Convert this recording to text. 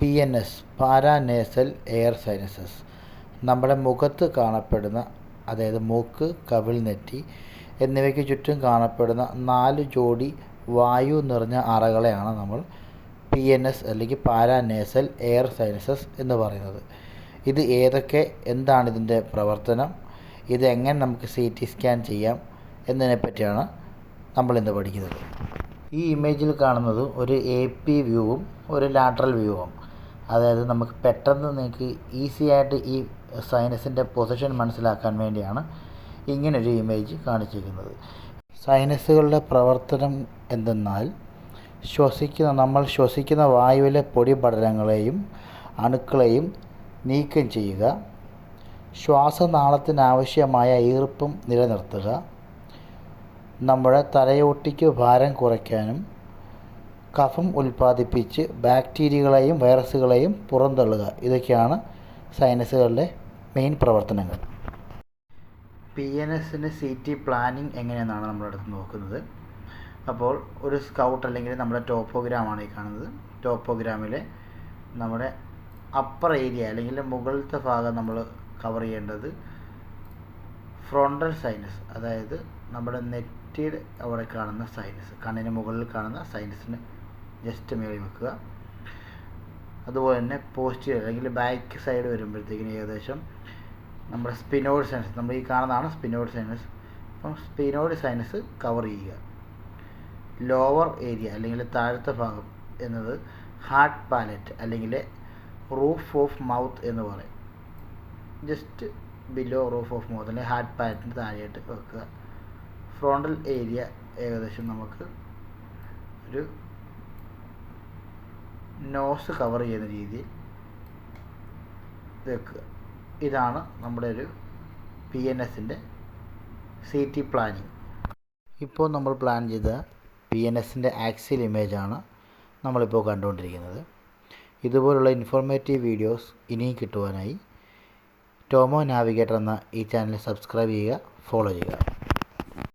PNS paranasal air sinuses നമ്മുടെ മുഖത്ത് കാണപ്പെടുന്ന, അതായത് മൂക്ക്, കവിൾ, നെറ്റി എന്നിവയ്ക്ക് ചുറ്റും കാണപ്പെടുന്ന 4 ജോഡി വായു നിറഞ്ഞ അറകളെയാണ് നമ്മൾ PNS അല്ലെങ്കിൽ പാരാനേസൽ എയർ സൈനസസ് എന്ന് പറയുന്നത്. ഇത് ഏതൊക്കെ, എന്താണ് ഇതിൻ്റെ പ്രവർത്തനം, ഇതെങ്ങനെ നമുക്ക് CT സ്കാൻ ചെയ്യാം എന്നതിനെപ്പറ്റിയാണ് നമ്മളിന്ന് പഠിക്കുന്നത്. ഈ ഇമേജിൽ കാണുന്നത് ഒരു AP വ്യൂവും ഒരു ലാറ്ററൽ വ്യൂവും. അതായത് നമുക്ക് പെട്ടെന്ന് നിങ്ങൾക്ക് ഈസി ആയിട്ട് ഈ സൈനസിൻ്റെ പൊസിഷൻ മനസ്സിലാക്കാൻ വേണ്ടിയാണ് ഇങ്ങനൊരു ഇമേജ് കാണിച്ചിരിക്കുന്നത്. സൈനസുകളുടെ പ്രവർത്തനം എന്തെന്നാൽ നമ്മൾ ശ്വസിക്കുന്ന വായുവിലെ പൊടിപടലങ്ങളെയും അണുക്കളെയും നീക്കം ചെയ്യുക, ശ്വാസനാളത്തിനാവശ്യമായ ഈർപ്പം നിലനിർത്തുക, നമ്മുടെ തലയോട്ടിക്ക് ഭാരം കുറയ്ക്കാനും കഫം ഉൽപ്പാദിപ്പിച്ച് ബാക്ടീരിയകളെയും വൈറസുകളെയും പുറന്തള്ളുക. ഇതൊക്കെയാണ് സൈനസുകളുടെ മെയിൻ പ്രവർത്തനങ്ങൾ. PNSന് CT പ്ലാനിങ് എങ്ങനെയെന്നാണ് നമ്മളടുത്ത് നോക്കുന്നത്. അപ്പോൾ ഒരു സ്കൗട്ട് അല്ലെങ്കിൽ നമ്മുടെ ടോപ്പോഗ്രാമാണ് ഈ കാണുന്നത്. ടോപ്പോഗ്രാമിലെ നമ്മുടെ അപ്പർ ഏരിയ അല്ലെങ്കിൽ മുകളിലത്തെ ഭാഗം നമ്മൾ കവർ ചെയ്യേണ്ടത് ഫ്രോണ്ടൽ സൈനസ്, അതായത് നമ്മുടെ നെറ്റിയുടെ അവിടെ കാണുന്ന സൈനസ്, കണ്ണിന് മുകളിൽ കാണുന്ന സൈനസിന് ജസ്റ്റ് മേളിൽ വെക്കുക. അതുപോലെ തന്നെ പോസ്റ്റീരിയർ അല്ലെങ്കിൽ ബാക്ക് സൈഡ് വരുമ്പോഴത്തേക്കിന് ഏകദേശം നമ്മുടെ സ്പിനോയിഡ് സൈനസ്, നമ്മൾ ഈ കാണുന്നതാണ് സ്പിനോയിഡ് സൈനസ്. അപ്പം സ്പിനോയിഡ് സൈനസ് കവർ ചെയ്യുക. ലോവർ ഏരിയ അല്ലെങ്കിൽ താഴത്തെ ഭാഗം എന്നത് ഹാർഡ് പാലറ്റ് അല്ലെങ്കിൽ റൂഫ് ഓഫ് മൗത്ത് എന്ന് പറയും. Just below roof of mouth അല്ലെങ്കിൽ ഹാർഡ് പാലറ്റിന് താഴെയായിട്ട് വെക്കുക. ഫ്രോണ്ടൽ ഏരിയ ഏകദേശം നമുക്ക് ഒരു നോസ് കവർ ചെയ്യുന്ന രീതിയിൽ വെക്കുക. ഇതാണ് നമ്മുടെ ഒരു PNSൻ്റെ CT പ്ലാനിങ്. ഇപ്പോൾ നമ്മൾ പ്ലാൻ ചെയ്ത PNSൻ്റെ ആക്സിയൽ ഇമേജാണ് നമ്മളിപ്പോൾ കണ്ടുകൊണ്ടിരിക്കുന്നത്. ഇതുപോലുള്ള ഇൻഫോർമേറ്റീവ് വീഡിയോസ് ഇനിയും കിട്ടുവാനായി ടോമോ നാവിഗേറ്റർ എന്ന ഈ ചാനൽ സബ്സ്ക്രൈബ് ചെയ്യുക, ഫോളോ ചെയ്യുക.